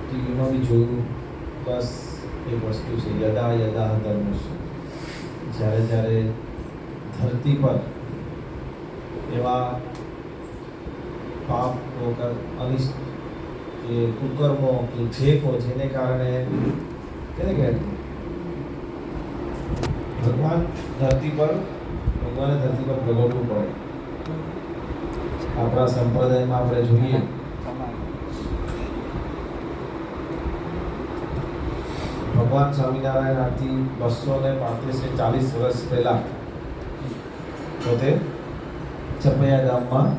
ટીવીમાં બી જોયું, બસ એક વસ્તુ છે, યદા યદા ધર્મસ્ય. જ્યારે જ્યારે ધરતી પર એવા પાપ અનિષ્ટ કે કુકર્મો કે જેકો જેને કારણે કેને કહે ભગવાને ધરતી પર પ્રગટવું પડે. આપણા સંપ્રદાયમાં આપણે જોઈએ ભગવાન સ્વામિનારાયણ આજથી 235-40 વર્ષ પહેલા પોતે ચપૈયા ગામમાં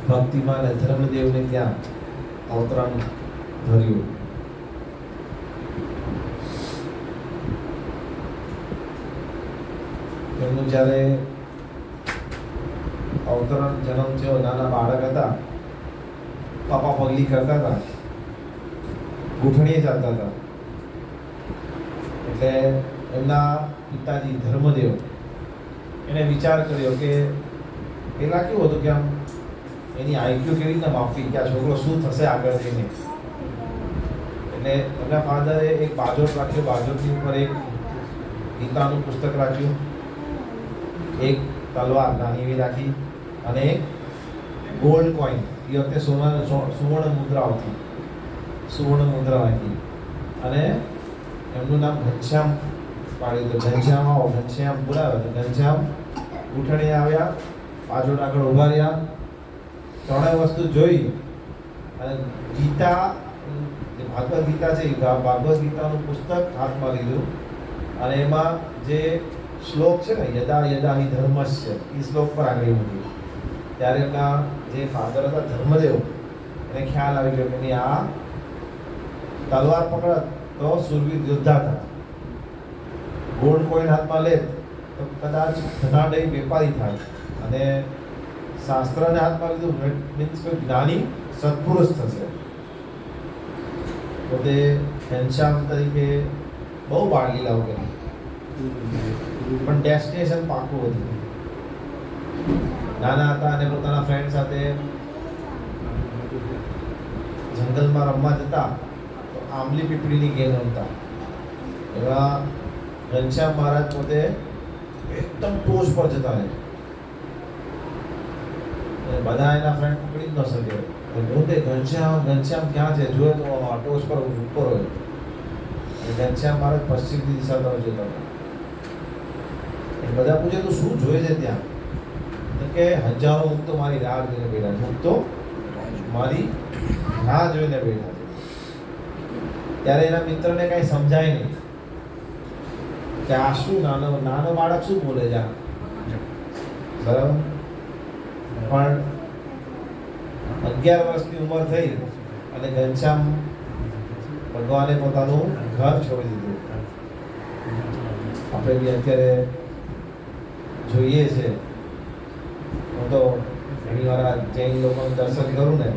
ભક્તિમાન અને ધર્મદેવને ત્યાં અવતરણ ધર્યું. એમનું જ્યારે અવતરણ જન્મ થયો, નાના બાળક હતા, પાપા પગલી કરતા હતા, ગૂંઠણીએ ચાલતા હતા. એટલે એમના પિતાજી ધર્મદેવ એને વિચાર કર્યો કે પેલા કેવું હતું કે આમ એની આઈક્યુ કેવી રીતના માપવી કે આ છોકરો શું થશે આગળ જઈને. એટલે એમના ફાધરે એક બાજોટ રાખ્યો, બાજોટની ઉપર એક ગીતાનું પુસ્તક રાખ્યું, એક તલવાર નાની એવી રાખી અને એક ગોલ્ડ કોઈન, એ વખતે સુવર્ણ મુદ્રા રાખી અને એમનું નામ ઘનશ્યામ પાડ્યું. તો ઘનશ્યામ આવો, ઘનશ્યામ બોલાવે તો ઘનશ્યામ ઉઠણી આવ્યા, બાજોટ આગળ ઉભા રહ્યા, ત્રણેય વસ્તુ જોઈ અને ગીતા, ભાગવત ગીતા છે, ભાગવત ગીતાનું પુસ્તક હાથમાં લીધું અને એમાં જે શ્લોક છે ને યદા યદા હિ ધર્મસ્ય, એ શ્લોક પર આગળ મૂક્યું. ત્યારે એમના જે ફાધર હતા ધર્મદેવ, એને ખ્યાલ આવી ગયો કે આ તલવાર પકડત તો સુરવીર યોદ્ધા હતા, ગોલ્ડ કોઈન હાથમાં લે તો કદાચ ધનાઢ્ય વેપારી થાય, અને શાસ્ત્રને હાથમાં લીધું મીન્સ કોઈ જ્ઞાની સત્પુરુષ થશે. પોતે ઘનશ્યામ તરીકે બહુ બાળ લીલાઓ કરી, પણ ડેસ્ટિનેશન પાકું હતું. નાના હતા અને પોતાના ફ્રેન્ડ સાથે જંગલમાં રમવા જતા તો આંબલી પીપળીની ગેમ રમતા. એવા ઘનશ્યામ મહારાજ પોતે એકદમ ટોચ પર જતા રહે, બધા એના ફ્રેન્ડ પકડી જ ન શકે. પોતે ઘનશ્યામ ક્યાં છે જોયે તો ટોચ પર ઉપર હોય. ઘનશ્યામ મહારાજ પશ્ચિમની દિશા તરફ જતા હતા. બધા પૂછે તો શું જોઈએ છે ત્યાં? કે હજારો મુક્તો મારી રાહ જોઈને બેઠા છે, મુક્તો મારી રાહ જોઈને બેઠા છે. ત્યારે એના મિત્રને કાંઈ સમજાય નહીં કે આ શું નાનો બાળક શું બોલે છે, બરાબર. પણ 11 વર્ષની ઉંમર થઈ અને ઘનશ્યામ ભગવાને પોતાનું ઘર છોડી દીધું. આપણે બી અત્યારે જોઈએ છે, હું તો ઘણી વાર જૈન લોકોનું દર્શન કરું ને,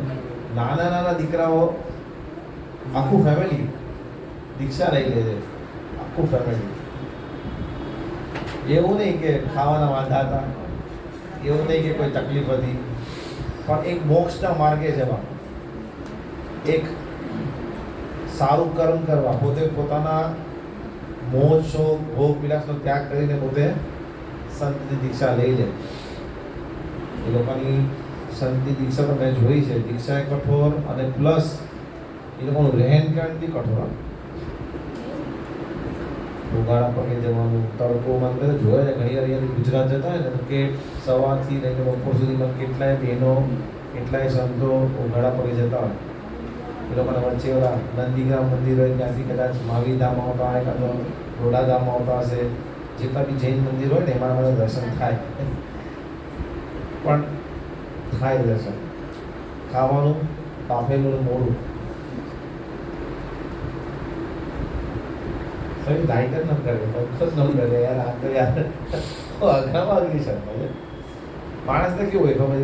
નાના દીકરાઓ આખું ફેમિલી દીક્ષા લઈ લે છે, આખું ફેમિલી. એવું નહીં કે ખાવાના વાંધા હતા, એવું નહીં કે કોઈ તકલીફ હતી, પણ એક મોક્ષના માર્ગે જવા, એક સારું કર્મ કરવા, પોતે પોતાના મોજ શોખ ભોગ વિલાસનો ત્યાગ કરીને પોતે સંતની દીક્ષા લઈ લે. એ લોકોની સંતની દીક્ષા તો મેં જોઈ છે, દીક્ષા કઠોર અને પ્લસ એ લોકોનું રહેન કહેણ બી કઠોર. ઉગાડા પગે જવાનું, તડકો મને જોયે ને ઘણી વાર અહીંયાથી ગુજરાત જતા હોય ને તો કે સવારથી લઈને બપોર સુધીમાં કેટલાય બહેનો કેટલાય સંતો ઉગાડા પગે જતા હોય. એ લોકોના વચ્ચે ઓલા નંદીગ્રામ મંદિર હોય ત્યાંથી કદાચ મહાવીર ધામ આવતા હોય, કાં તો રોડા ધામ આવતા હશે, જેટલા બી જૈન મંદિર હોય ને એમાં મને દર્શન થાય. પણ થાય દર્શન, ખાવાનું બાફેલું મોડું, સही लाइट न करे, ફોકસ ન કરે યાર. આ તો યાર અઘરામાં આવી શકે છે. માણસને કેવું હોય ખબર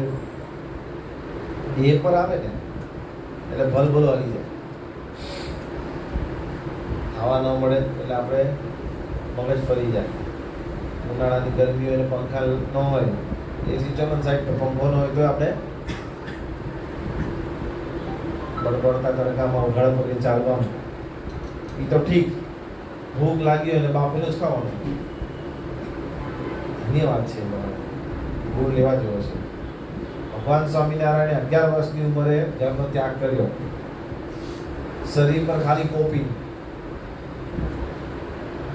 છે, એ પર આવે ને એટલે ભલભલો આવી જાય. ખાવા ન મળે એટલે આપણે મગજ ફરી જાય. ઉનાળાની ગરમી હોય ને પંખા ન હોય, એસી ચલન સાઈડ પર પંખો ન હોય તો આપણે બળબડતા તડકામાં ઉઘાડ પગે ચાલવાનું એ તો ઠીક, ભૂખ લાગી હોય એટલે બાફીને જ ખાવાનું. એની વાત છે, ગુણ લેવા જેવો છે. ભગવાન સ્વામિનારાયણે 11 વર્ષની ઉંમરે ધર્મ ત્યાગ કર્યો. શરીર પર ખાલી કોપી,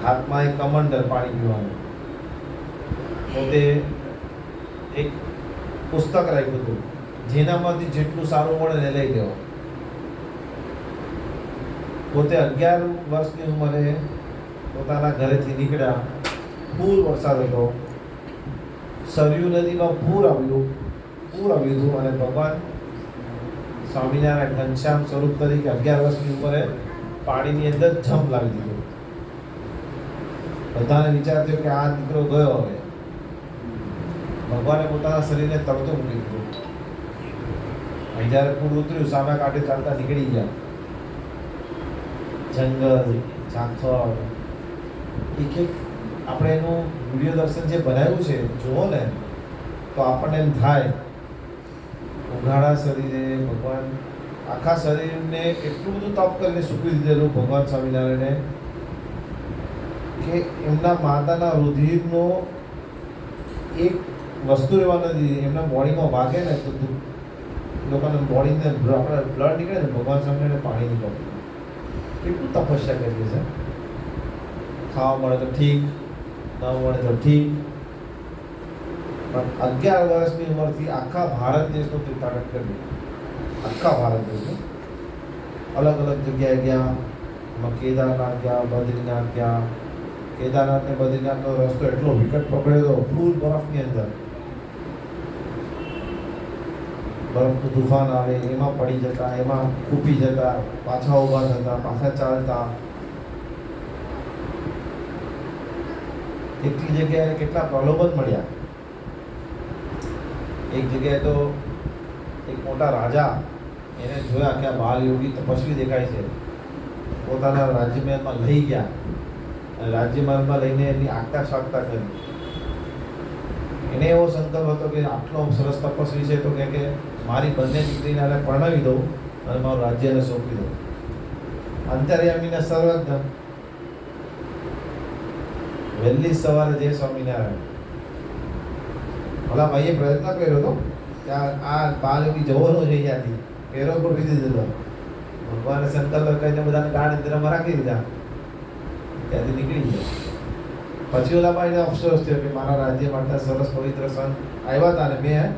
હાથમાં એક કમંડલ પાણી પીવાનું. પોતે એક પુસ્તક રાખ્યું હતું, જેનામાંથી જેટલું સારું મળે ને લઈ લેવા. પોતે 11 વર્ષની ઉંમરે પોતાના ઘરેથી નીકળ્યા. ફૂલ વરસાદ હતો, સરયુ નદીમાં પૂર આવ્યું હતું અને ભગવાન સ્વામિનારાયણ ઘનશ્યામ સ્વરૂપ તરીકે 11 વર્ષની ઉંમરે પાણીની અંદર જમ્પ લાવી દીધું. બધાને વિચાર થયો કે આ દીકરો ગયો. હવે ભગવાને પોતાના શરીરને તરતો મૂકી દીધું. જ્યારે પૂર ઉતર્યું, સામે કાંઠે ચાલતા નીકળી ગયા. જંગલ, ઝાંખળ, એક આપણે એનું વિડીયો દર્શન જે બનાવ્યું છે જુઓ ને તો આપણને એમ થાય ઉઘાડા શરીરે ભગવાન આખા શરીરને એટલું બધું તપ કરીને સૂકવી દીધેલું ભગવાન સ્વામિનારાયણે કે એમના માતાના રુધિરનો એક વસ્તુ રહેવા નથી. એમના બોડીમાં વાગે ને તો લોકોના બોડીને આપણે બ્લડ નીકળે ને ભગવાન સ્વામિનારાયણે પાણી નીકળે. કેટલું તપસ્યા કરીએ છે. ખાવા મળે તો ઠીક, ન મળે તો ઠીક, પણ 11 વર્ષની ઉંમરથી આખા ભારત દેશનું તીર્થાટન કર્યું. આખા ભારત દેશનું અલગ અલગ જગ્યાએ ગયા. એમાં કેદારનાથ ગયા, બદ્રીનાથ ગયા. કેદારનાથ ને બદ્રીનાથનો રસ્તો એટલો વિકટ પકડ્યો હતો, ફૂલ બરફની અંદર. બરફનું તુફાન આવે, એમાં પડી જતા, એમાં કૂપી જતા, પાછા ઊભા થતા, પાછા ચાલતા. એટલી જગ્યાએ કેટલા પ્રલોભન મળ્યા. એક જગ્યાએ તો એક મોટા રાજા એને જોયા કે આ બાલ યોગી તપસ્વી દેખાય છે, પોતાના રાજ્યમહેલમાં લઈ ગયા. રાજ્યમહેલમાં લઈને એની આગતા સાગતા કરી. એને એવો સંકલ્પ હતો કે આટલો સરસ તપસ્વી છે તો કે મારી બંને દીકરીને એને પરણાવી દઉં અને મારું રાજ્યને સોંપી દઉં. અંતર્યામીને સર્વજ્ઞ. વહેલી સવારે જય સ્વામિનારાયણ. ભલા ભાઈએ પ્રયત્ન કર્યો હતો કે આ બાલયોગી જવાનો છે અહીંયાથી, ફેરો પર પીધી દીધો. ભગવાને સંકલ્પ કરીને બધાને ગાઢ નિદ્રામાં રાખી દીધા. ત્યાંથી નીકળી ગયા. પછી ઓલા ભાઈને અફસોસ થયો કે મારા રાજ્ય માટે સરસ પવિત્ર સંત આવ્યા હતા અને મેં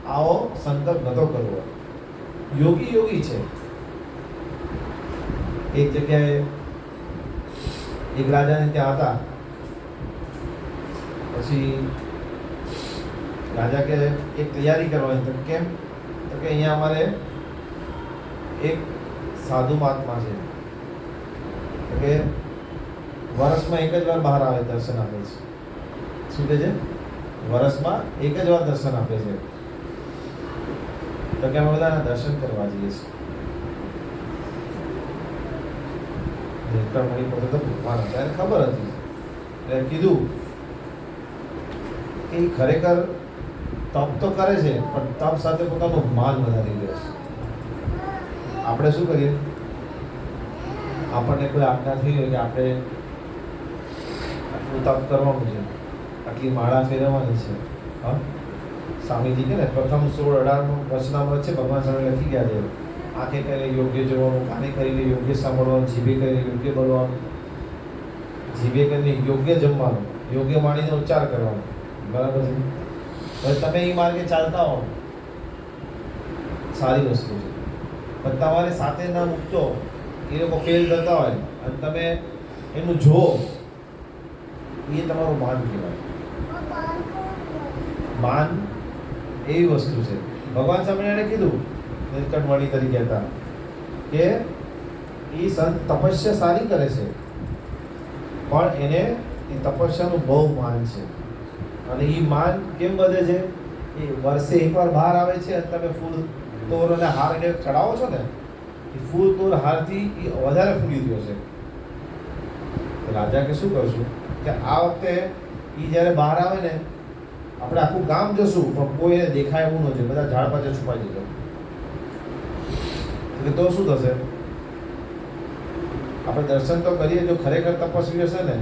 આવો સંકલ્પ નહોતો કરવો. યોગી છે. એક જગ્યાએ એક રાજાને ત્યાં હતા. પછી રાજા કે એક તૈયારી કરવાની. તો કેમ? તો કે અહીંયા અમારે એક સાધુ મહાત્મા છે તો કે વર્ષમાં એક જ વાર બહાર આવે, દર્શન આપે છે. શું કહે છે? વર્ષમાં એક જ વાર દર્શન આપે છે. તો કે અમે બધાના દર્શન કરવા જઈએ છીએ. મણી પોતે તો ભગવાન હતા, એને ખબર હતી. એટલે કીધું કે ખરેખર તપ તો કરે છે પણ તપ સાથે પોતાનું માન વધારી લે છે. આપણે શું કરીએ? આપણને કોઈ આજ્ઞા થઈ હોય કે આપણે આટલું તપ કરવાનું છે, આટલી માળા ફેરવવાની છે. હા, સ્વામીજી કે ને પ્રથમ 16-18 વર્ષના વચ્ચે ભગવાન સ્વામી લખી ગયા છે. આંખે કરીને યોગ્ય જોવાનું, કાને કરીને યોગ્ય સાંભળવાનું, જીભે કરીને યોગ્ય બોલવાનું, જીભે કરીને યોગ્ય જમવાનું, યોગ્ય વાણીનો ઉચ્ચાર કરવાનો. બરાબર છે? હવે તમે એ માર્ગે ચાલતા હો, સારી વસ્તુ છે. પણ તમારે સાથે ના મૂકતો એ લોકો ફેલ થતા હોય અને તમે એનું જો, એ તમારું માન કહેવાય. માન એવી વસ્તુ છે. ભગવાન સ્વામિનારાયણે કીધું નીલકંઠ તરીકે હતા કે એ સંત તપસ્યા સારી કરે છે પણ એને એ તપસ્યાનું બહુ માન છે. અને એ માન કેમ વધે છે? એ વર્ષે એકવાર બહાર આવે છે અને તમે ફૂલ તોર અને હાર એને ચડાવો છો ને, એ ફૂલ તોર હારથી એ વધારે ફૂલી ગયો છે. રાજા કે શું કરશું કે આ વખતે એ જ્યારે બહાર આવે ને, આપણે આખું ગામ જશું પણ કોઈને દેખાય એવું ન જોઈએ, બધા ઝાડ પાછળ છુપાઈ જજો. તો શું થશે? આપણે દર્શન તો કરીએ, જો ખરેખર તપસ્વી હશે ને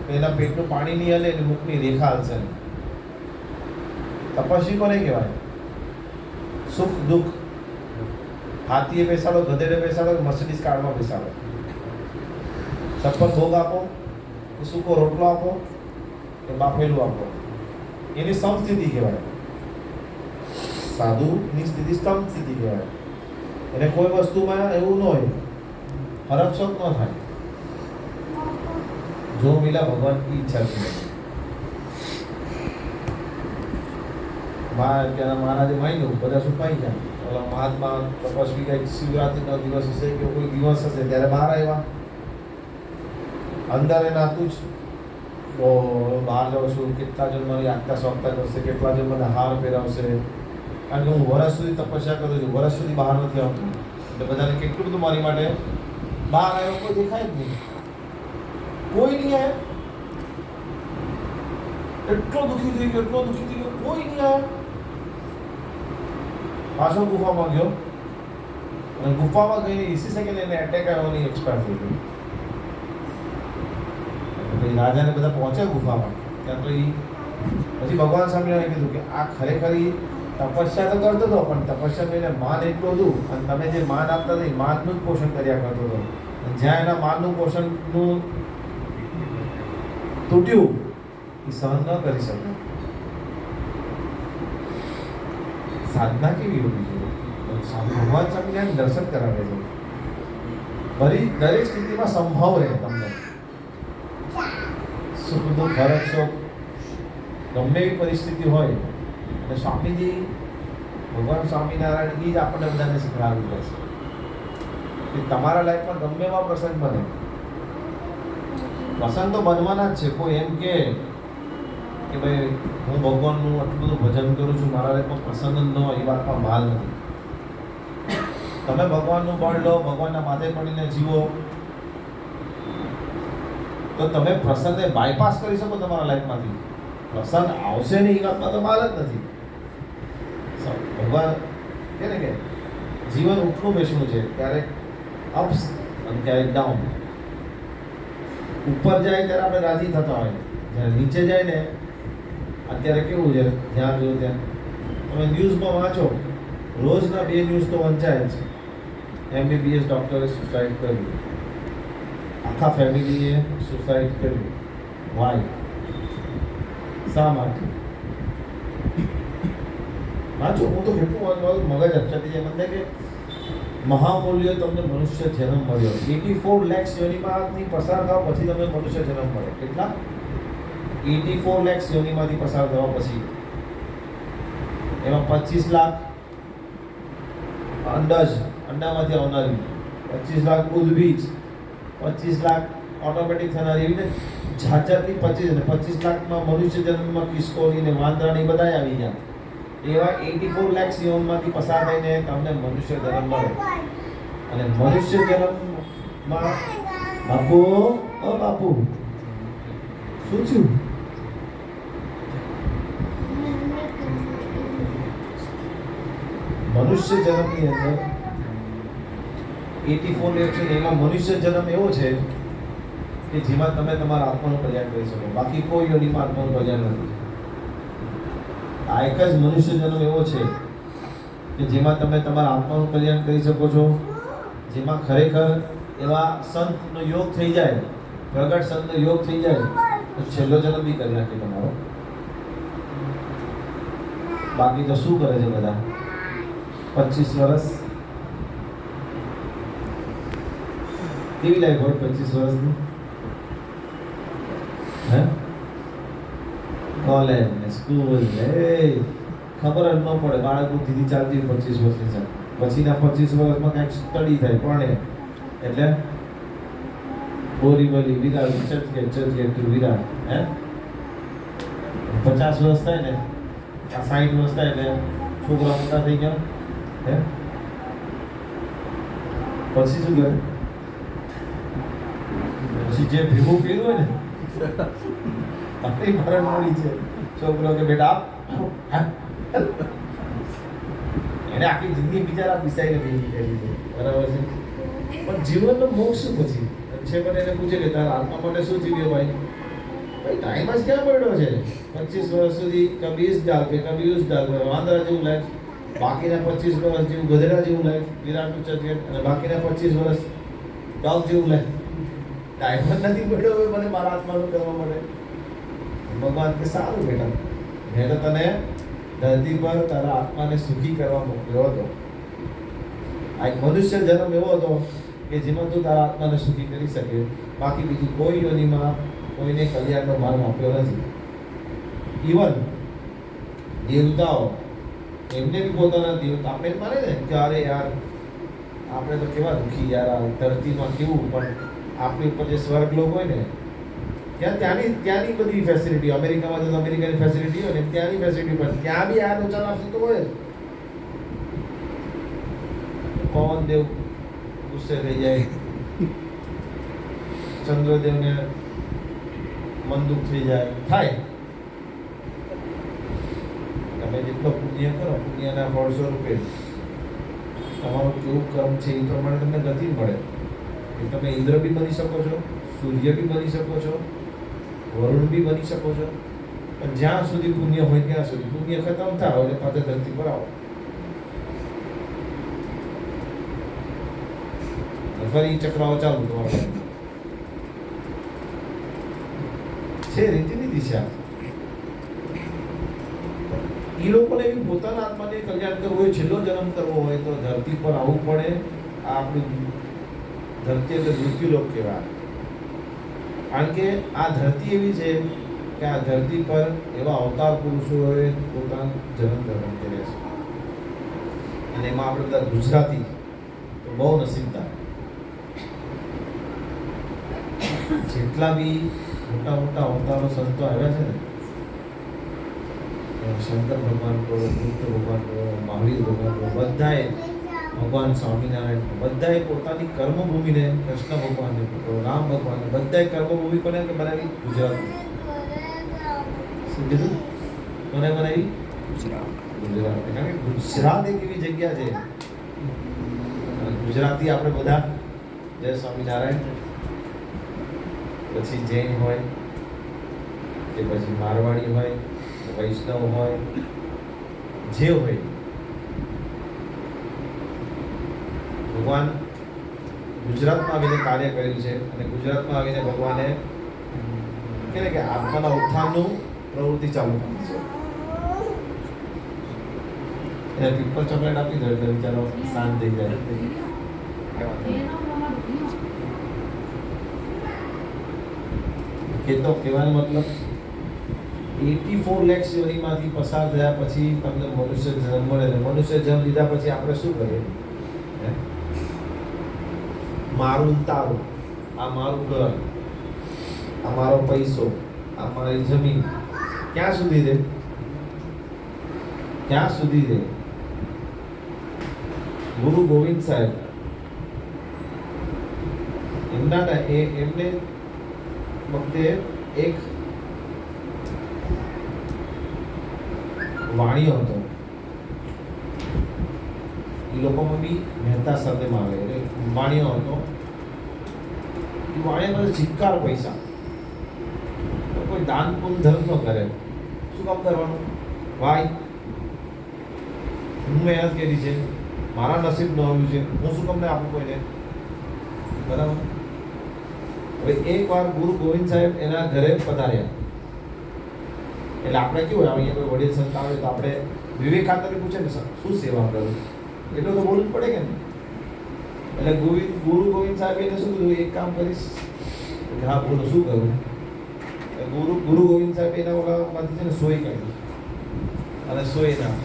તો એના પેટનું પાણી નહીં હલે, એની મુખની રેખા હલશે નહીં. તપસ્વી કોને કહેવાય? સુખ દુઃખ, હાથીએ બેસાડો, ગધેડે બેસાડો, મર્સિડીઝ કારમાં બેસાડો, છપ્પન ભોગ આપો કે સૂકો રોટલો આપો કે બાફેલું આપો, એની સમસ્થિતિ કહેવાય. સાધુની સ્થિતિ સમસ્થિતિ કહેવાય. એને કોઈ વસ્તુમાં એવું ન હોય, હરકસોક ન થાય. જો મિલા ભગવાન કી ઈચ્છા છે. મહારાજે માન્યું, બધા સુખાઈ જાય. ઓલા મહાત્મા તપસ્વી કંઈક શિવરાત્રિનો દિવસ હશે કે કોઈ દિવસ હશે ત્યારે બહાર આવ્યા. અંદર એના હતું જ બહાર જાઉં છું, કેટલા જણ મારી આગતા સોંપતા કરશે, કેટલા જણ મને હાર પહેરાવશે, કારણ કે હું વર્ષ સુધી તપસ્યા કરું છું, વર્ષ સુધી બહાર નથી આવતું. એટલે બધાને કેટલું બધું મારી માટે બહાર આવ્યો, કોઈ દેખાય જ નહીં, કોઈ નહીં આવે. એટલો દુઃખી થઈ ગયો, એટલો દુઃખી થઈ ગયો, કોઈ નહીં આવે. પાછો ગુફામાં ગયો અને ગુફામાં ગઈને 80 સેકન્ડ એને એટેક આવ્યો અને એક્સપાયર થઈ ગયો. પછી રાજાને બધા પહોંચ્યા ગુફામાં, ત્યાં તો પછી ભગવાન સ્વામિનારાયણે કીધું કે આ ખરેખર તપસ્યા તો કરતો હતો, પણ તપસ્યા એને માન એટલું હતું અને તમે જે માન આપતા હતા એ માનનું જ પોષણ કર્યા કરતો હતો. જ્યાં એના માનનું પોષણનું તૂટ્યું એ સહન ન કરી શકે. સાધના કેવી હોવી જોઈએ? ભગવાન સ્વામિનારાયણ દર્શન કરાવે છે. ફરી દરેક સ્થિતિમાં સંભવ રહે તમને. સુખ દુઃખ હરક શોક ગમે એવી પરિસ્થિતિ હોય, અને સ્વામીજી ભગવાન સ્વામિનારાયણ એ જ આપણને બધાને શીખવાડવું પડશે કે તમારા લાઈફમાં ગમે એવા પ્રસંગ બને, પ્રસંગ તો બનવાના જ છે. કોઈ એમ કે ભાઈ હું ભગવાનનું આટલું બધું ભજન કરું છું, મારા લાઈફમાં પ્રસંગ ન હોય, એ વાતમાં માલ નથી. તમે ભગવાનનું બળ લો, ભગવાનના માથે પડીને જીવો, તો તમે પ્રસંગને બાયપાસ કરી શકો તમારા લાઈફમાંથી. પ્રસંગ આવશે ને એ વાતમાં તો માલ જ નથી. ભગવાન કે ને કે જીવન ઉઠવું બેસવું છે, ક્યારેક અપ્સ અને ક્યારેક ડાઉન. ઉપર જાય ત્યારે આપણે રાજી થતા હોય, જ્યારે નીચે જાય ને અત્યારે કેવું છે, જ્યાં જોયું ત્યાં તમે ન્યૂઝમાં વાંચો, રોજના 2 ન્યૂઝ તો વંચાય છે. MBBS ડૉક્ટરે સુસાઇડ કર્યું, આખા ફેમિલીએ સુસાઇડ કર્યું. વાય? શા માટે? વાંચો, હું તો કેટલું વાંચવાનું મગજ અપસેટ થઈ જાય. મને કે મહામૂલ્ય તમને મનુષ્ય જન્મ મળ્યો, 84 લાખ યોનિમાંથી પસાર થાવ પછી તમને મનુષ્ય જન્મ મળે. કેટલા? 84 લાખ યોનિમાંથી પસાર થવા પછી. એમાં 25 લાખ અંડજ, અંડામાંથી આવનારી, 25 લાખ ઉદ્ભીજ, 25 લાખ ઓટોમેટિક થનારી, એવી ને જાત જાતની 25 લાખમાં મનુષ્ય જન્મમાં કિસ્કોરી ને વાંદરાની બધા આવી ગયા. એવા 84 લાખ યોનમાંથી પસાર થઈને તમને મનુષ્ય જન્મ મળે. અને મનુષ્ય જન્મમાં બાપુ, ઓ બાપુ, શું થયું? મનુષ્ય જન્મની અંદર 84 લાખ છે, એમાં મનુષ્ય જન્મ એવો છે કે જેમાં તમે તમારા આત્માનું કલ્યાણ કરી શકો, બાકી કોઈ યોનિમાં આત્માનું કલ્યાણ નથી. આ એક જ મનુષ્ય જન્મ એવો છે કે જેમાં તમે તમારા આત્માનું કલ્યાણ કરી શકો છો, જેમાં ખરેખર એવા સંતનો યોગ થઈ જાય, પ્રગટ સંતનો યોગ થઈ જાય તો છેલ્લો જન્મ બી કરી નાખે તમારો. બાકી તો શું કરે છે બધા? 25 વર્ષ કેવી લાઈફ હોય 25 વર્ષની? હે? કોલેજ ને સ્કૂલ ને ખબર જ ન પડે, બાળક બુદ્ધિથી ચાલતી 25 વર્ષની છે. પછીના 25 વર્ષમાં કંઈક સ્ટડી થાય, ભણે એટલે બોરીવલી વિરાટ ચચકે તું વિરાટ. હે? 50 વર્ષ થાય ને, આ 60 વર્ષ થાય એટલે છોકરા મોટા થઈ ગયા. હે? પછી શું કરે? પછી જે ભેગું કર્યું હોય ને, આપણી ભરણ મળી છે છોકરો કે બેટા આપ, એને હવે આખી જિંદગી બિચારા પીસાઈને ભેગી કરી છે, બરાબર છે, પણ જીવનનો મોક્ષ શું પછી છે? પણ એને પૂછે કે તારા આત્મા માટે શું જીવ્યો ભાઈ? ભાઈ ટાઈમ જ ક્યાં પડ્યો છે? 25 વર્ષ સુધી કભી ઇસ ડાલ पे कभी उस डाल पे વાંદરા જેવું લાઈફ, બાકીના 25 વર્ષ જેવું ગધેડા જેવું લાઈફ વિરાટ ચતુર્થ, અને બાકીના 25 વર્ષ ડોગ જેવું લાઈફ. ટાઈમ જ નથી પડ્યો હવે મને મારા આત્માનું કરવા માટે. ભગવાન કે સારું બેટા, મેં તો તને ધરતી પર તારા આત્માને સુખી કરવા મોકલ્યો હતો. આ એક મનુષ્ય જન્મ એવો હતો કે જેમાં તું તારા આત્માને સુખી કરી શકે, બાકી બીજી કોઈ યોનિમાં કોઈને કલ્યાણનો માર્ગ આપ્યો નથી. ઇવન દેવતાઓ એમને બી પોતાના દેવતા આપણે એમ માને ને કે અરે યાર આપણે તો કેવા દુઃખી યાર, આ ધરતીમાં કેવું, પણ આપણી ઉપર જે સ્વર્ગલોક હોય ને ત્યાંની બધી ફેસિલિટી, અમેરિકામાં તો અમેરિકાની ફેસિલિટી હોય ને ત્યાંની ફેસિલિટી, પણ ત્યાં બી આ લોચા આપશે તો હોય જ. પવન દેવ ગુસ્સે થઈ જાય, ચંદ્રદેવને મન દુઃખ થઈ જાય, થાય. તમે જેટલો પુણ્ય કરો, પુણ્યના ફળ સ્વરૂપે તમારું કેવું કર્મ છે એ પ્રમાણે તમને ગતિ મળે. તમે ઇન્દ્ર બી બની શકો છો, સૂર્ય બી બની શકો છો, વરુણ બી બની શકો છો, પણ જ્યાં સુધી પુણ્ય હોય ત્યાં સુધી. પુણ્ય ખતમ થાય એટલે પાછા ધરતી પર આવો, ફરી ચક્રાઓ ચાલુ તમારા છે રીતિની દિશા. એ લોકોને બી પોતાના આત્માને કલ્યાણ કરવું હોય, છેલ્લો જન્મ કરવો હોય તો ધરતી પર આવવું પડે. આ આપણું ધરતી એટલે મૃત્યુલોક કહેવાય, કારણ કે આ ધરતી એવી છે કે આ ધરતી પર એવા અવતાર પુરુષોએ પોતાનો જન્મ ગ્રહણ કર્યા છે, અને એમાં આપણે બધા ગુજરાતી તો બહુ નસીબદાર. જેટલા બી મોટા મોટા અવતારો સંતો આવ્યા છે ને, શંકર ભગવાન કહો, બુદ્ધ ભગવાન કહો, મહાવીર ભગવાન કહો, બધાએ, ભગવાન સ્વામિનારાયણ, બધાએ પોતાની કર્મભૂમિને, કૃષ્ણ ભગવાનને કહો, રામ ભગવાનને, બધાએ કર્મભૂમિ કોને બનાવી? ગુજરાત. શું કીધું? કોને બનાવી? ગુજરાત. કારણ કે ગુજરાત એક એવી જગ્યા છે, ગુજરાતી આપણે બધા, જય સ્વામિનારાયણ, પછી જૈન હોય કે પછી મારવાડી હોય, વૈષ્ણવ હોય, જે હોય, ભગવાન ગુજરાતમાં આવીને કાર્ય કર્યું છે, અને ગુજરાતમાં આવીને ભગવાને કે આત્માના ઉત્થાનનું પ્રવૃત્તિ ચાલુ કરી છે. એને પીપલ ચોકલેટ આપી દો એટલે વિચારો શાંત થઈ જાય. કે તો કહેવાનો મતલબ 84 લાખ યોનિમાંથી પસાર થયા પછી તમને મનુષ્ય જન્મ મળે, ને મનુષ્ય જન્મ લીધા પછી આપણે શું કરીએ? મારું તારું, આ મારું ઘર, આ મારો પૈસો, આ મારી જમીન, ક્યાં સુધી રહે? ક્યાં સુધી રહે? ગુરુ ગોવિંદ સાહેબ એમને વખતે એક વાણિયો હતો, એ લોકોમાં બી મહેતા શબ્દમાં આવે, એટલે વાણિયો હતો. એ વાણિયા ચિક્કાર પૈસા, કોઈ દાન પુણ્ય ધર્મ ન કરે. શું કામ કરવાનું ભાઈ? હું મહેનત કરી છે, મારા નસીબ ન આવ્યું છે, હું શું કામને આપું કોઈને? બરાબર. હવે એકવાર ગુરુ ગોવિંદ સાહેબ એના ઘરે પધાર્યા, એટલે આપણે કેવું હોય, અહીંયા કોઈ વડીલ સંત આવે તો આપણે વિવેકાનંદને પૂછે ને શું સેવા કરું, એટલું તો બોલવું પડે કે ને. એટલે ગુરુ ગોવિંદ સાહેબ એને શું કીધું? એક કામ કરીશ. હા બોલો, શું કરું? ગુરુ ગોવિંદ સાહેબ એના ઓલામાંથી છે ને સોય કાઢી, અને સોય ના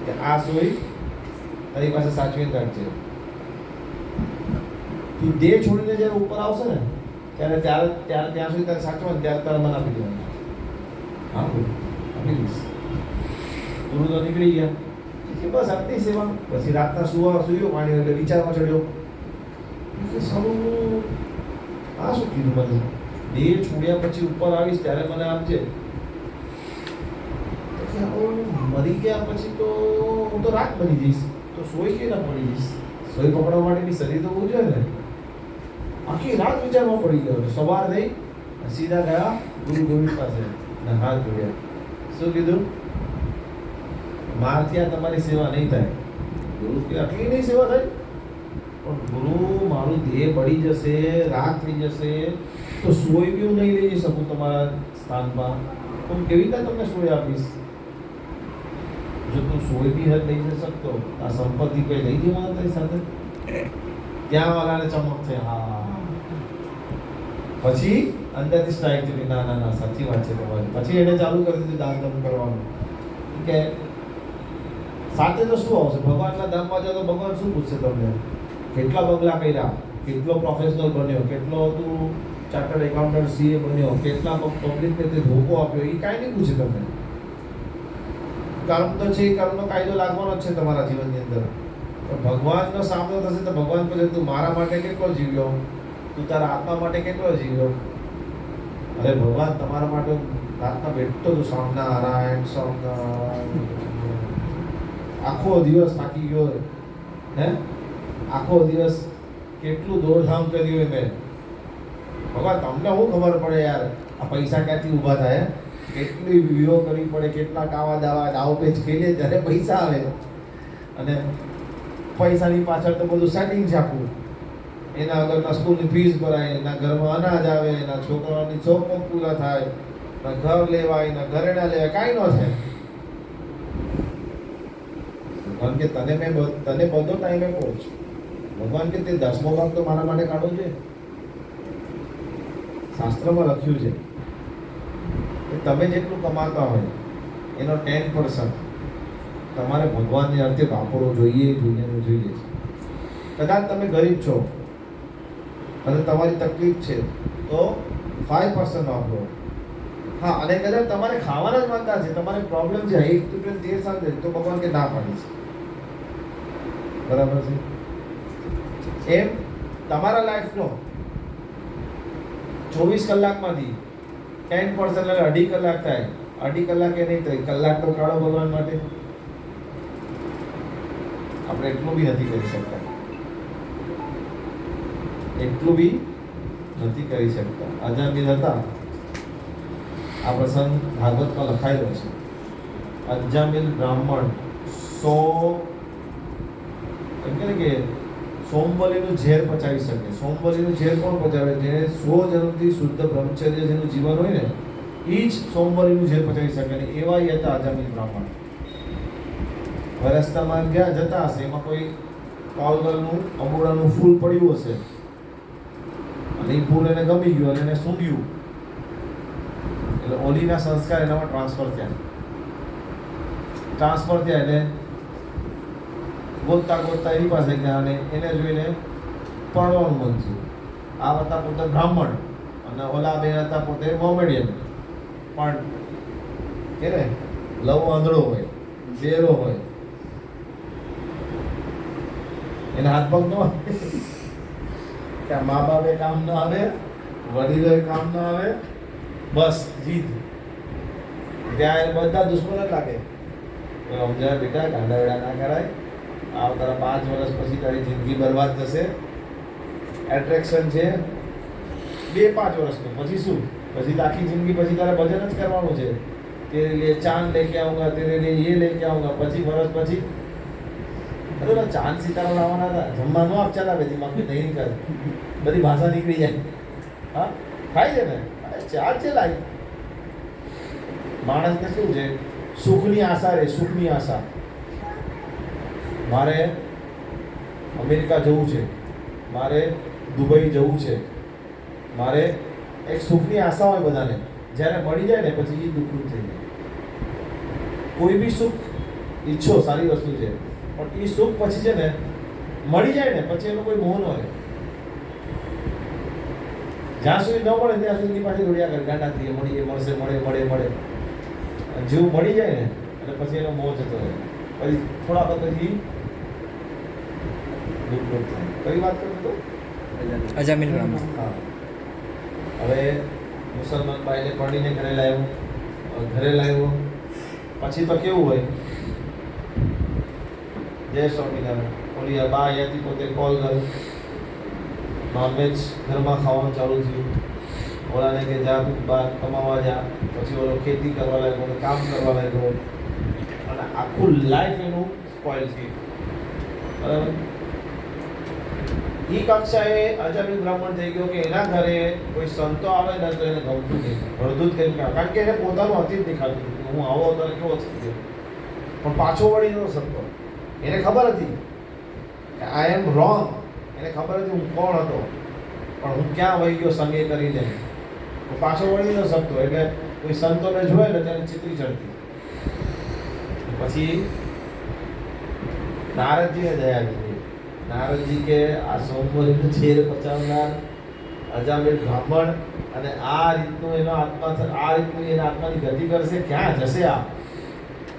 કે આ સોય તારી પાસે સાચવીને રાખજે. તું દેહ છોડીને જ્યારે ઉપર આવશે ને ત્યારે ત્યાં સુધી તારે સાચવવાનું, ત્યારે તારે મને આપી દેવાનું. હા બોલ, આપી દઈશ. ગુરુ તો નીકળી ગયા, બસ આટલી સેવા. પછી રાતના સુયો પાણી, એટલે વિચારમાં ચડ્યો કે સારું આ શું કીધું મને? દેહ છોડ્યા પછી ઉપર આવીશ ત્યારે મને આપજે. મરી ગયા પછી તો હું તો રાત બની જઈશ, તો સોય કે ના પડી જઈશ? સોય પકડવા માટેની શરીર તો હોવું જોઈએ ને. આખી રાત વિચારમાં પડી ગયો. સવાર થઈ સીધા ગયા ગુરુ ગોવિંદ પાસે ને હાથ જોડ્યા. શું કીધું? મારથી આ તમારી સેવા નહીં થાય. ગુરુ કે આટલી નહીં સેવા થાય? પણ ગુરુ મારું દેહ બળી જશે, રાત થઈ જશે, તો સોય બી હું નહીં લઈ જઈ શકું તમારા સ્થાનમાં. તો હું કેવી રીતે તમને સોય આપીશ? જો તું સોય બી લઈ જઈ શકતો, આ સંપત્તિ કઈ લઈ જવાનું તારી સાથે? ત્યાં વાળાને ચમક છે. હા, પછી અંદરથી સ્ટ્રાઇક થઈ, ના ના ના સાચી વાત છે તમારી. પછી એને ચાલુ કરી દીધું દાન ધર્મ કરવાનું. કે સાથે તો શું આવશે? ભગવાનના ધામમાં જાઓ તો ભગવાન શું પૂછશે તમને? કેટલા બંગલા કર્યા, કેટલો પ્રોફેશનલ બન્યો, કેટલો તું ચાર્ટર્ડ એકાઉન્ટન્ટ સીએ બન્યો, કેટલા પબ્લિકને તે ધોકો આપ્યો, એ કાંઈ નહીં પૂછે તમને. કર્મ તો છે, કર્મનો કાયદો લાગવાનો જ છે તમારા જીવનની અંદર. ભગવાનનો સામનો થશે તો ભગવાન પૂછે તું મારા માટે કેટલો જીવ્યો, તું તારા આત્મા માટે કેટલો જીવ્યો? અરે ભગવાન તમારા માટે રાતના બેઠતો તું, સ્વામિનારાયણ સ્વામિનારાયણ, આખો દિવસ થાકી ગયો હે, આખો દિવસ કેટલું દોડધામ કર્યું મેં. ભગવાન તમને શું ખબર પડે યાર, આ પૈસા ક્યાંથી ઊભા થાય? કેટલી વિડીયો કરવી પડે, કેટલા કાવા દાવા દાવ પેચ ખેલે ત્યારે પૈસા આવે. અને પૈસાની પાછળ તો બધું સેટિંગ છે આખું. એના આગળના સ્કૂલની ફીસ ભરાય, એના ઘરમાં અનાજ આવે, એના છોકરાઓની શોખ પૂરા થાય, ના ઘર લેવાય, ના ઘરેણા લેવાય, કાંઈ ન થાય. કારણ કે તને બધો ટાઈમે પહોંચ. ભગવાન કે તે 10મો ભાગ તો મારા માટે કાઢો છે. શાસ્ત્રમાં લખ્યું છે કે તમે જેટલું કમાતા હોય એનો 10% તમારે ભગવાનની અર્થે વાપરવો જોઈએ. કદાચ તમે ગરીબ છો અને તમારી તકલીફ છે તો 5% વાપરો. હા, અને કદાચ તમારે ખાવાના જ માંગતા છે, તમારે પ્રોબ્લેમ છે, 1 તો 13 સાથે, તો ભગવાન કે ના પાડી છે. બરાબર છે? એમ તમારા લાઈફનો 24 કલાકમાંથી 10% એટલે 2.5 કલાક થાય. 2.5 કલાકે નહીં થાય, કલાક તો કાઢો ભગવાન માટે. આપણે એટલું બી નથી કરી શકતા, એટલું બી નથી કરી શકતા. અજામિલ હતા, આ પ્રસંગ ભાગવતમાં લખાયેલો છે. અજામિલ બ્રાહ્મણ 100 એમ કે સોમવલીનું ઝેર પચાવી શકે. સોમવલીનું ઝેર કોણ પચાવે? જેને 100 જન્મથી શુદ્ધ બ્રહ્મચર્ય જેનું જીવન હોય ને, એ જ સોમવલીનું ઝેર પચાવી શકે. ને એવા હતા અજામિલ બ્રાહ્મણ. રસ્તામાં ગયા જતા હશે, એમાં કોઈ કોલગલનું અમૂળાનું ફૂલ પડ્યું હશે અને એ ફૂલ એને ગમી ગયું અને એને સૂંઘ્યું, એટલે ઓલીના સંસ્કાર એનામાં ટ્રાન્સફર થયા. એટલે ગોતતા એની પાસે ગયા અને એને જોઈને પડવાનું મન થયું. આ હતા પોતે બ્રાહ્મણ અને ઓલા બે હતા પોતે મોમેડિયન. પણ કે ને લવ આંધળો હોય, બેરો હોય, એના હાથ પગ ન આવે, ત્યાં મા બાપે કામ ન આવે, વડીલોએ કામ ન આવે, બસ જીત. ત્યાં બધા દુશ્મન જ લાગે. સમજાય બેટા, ગાંડા વેડા ના કરાય. આ તારા 5 વર્ષ પછી તારી જિંદગી બરબાદ થશે. એટ્રેક્શન છે 2-5 વર્ષનું, પછી શું? પછી આખી જિંદગી પછી તારે ભજન જ કરવાનું છે. તેરે લીએ ચાંદ લેકે આઉંગા, તેરે લીએ ये લેકે આઉંગા. પછી વર્ષ પછી અરે ચાંદ સિતારા લાવવાના હતા, જમવાનું આપ ચલાવે, દિમાગ નહીં કરે, બધી ભાષા નીકળી જાય. હા, થાય છે ને, ચાલ છે લાઈફ. માણસને શું છે? સુખની આશા રે, સુખની આશા. મારે અમેરિકા જવું છે, મારે દુબઈ જવું છે, મારે એક સુખની આશા હોય બધાને. જ્યારે મળી જાય ને પછી એ દુઃખરૂપ થઈ જાય. કોઈ બી સુખ ઈચ્છો સારી વસ્તુ છે, પણ એ સુખ પછી છે ને મળી જાય ને પછી એનો કોઈ મોહ ન હોય. જ્યાં સુધી ન મળે ત્યાં સુધી પાછી દોડ્યા કરે, ગાંડા થઈએ, મળીએ, મળશે, મળે. જેવું મળી જાય ને એટલે પછી એનો મોહ જતો રહે. પછી થોડા વખત પછી દુઃખ થાય. કઈ વાત કરું તો અજામિલ બ્રાહ્મણ. હા, હવે મુસલમાન ભાઈને પરણીને ઘરે લાવ્યો. પછી તો કેવું હોય, જય સ્વામિનારાયણ. ઓલી બા અહીંયાથી પોતે કોલ કર્યો, નોનવેજ ઘરમાં ખાવાનું ચાલુ થયું. ઓલાને કે જા તું બહાર કમાવા જા. પછી ઓલો ખેતી કરવા લાગ્યો, ઓલો કામ કરવા લાગ્યો, અને આખું લાઈફ એનું સ્પોઇલ થઈ ગયું. બરાબર. એ કક્ષાએ અજામિલ બ્રાહ્મણ થઈ ગયો કે એના ઘરે કોઈ સંતો આવે ને તો એને ગમતું નહીં, હળદૂત કરી કારણ કે એને પોતાનું અતીત દેખાતું હતું કે હું આવો તો કેવો થઈ ગયો. પણ પાછો વળી ન શકતો. એને ખબર હતી કે આઈ એમ રોંગ. એને ખબર હતી હું કોણ હતો, પણ હું ક્યાં વહી ગયો સંગે કરીને. હું પાછો વળી ન શકતો. એટલે કોઈ સંતોને જોયે ને તેને ચિત્રી ચડતી. પછી નારદજીને દયા આવી. નારદજી કે આ સોમવારીનું ઝેર પચાવનાર અજામિલ બ્રાહ્મણ અને આ રીતનું એનો આત્મા આ રીતનું એના આત્માની ગતિ કરશે, ક્યાં જશે આ?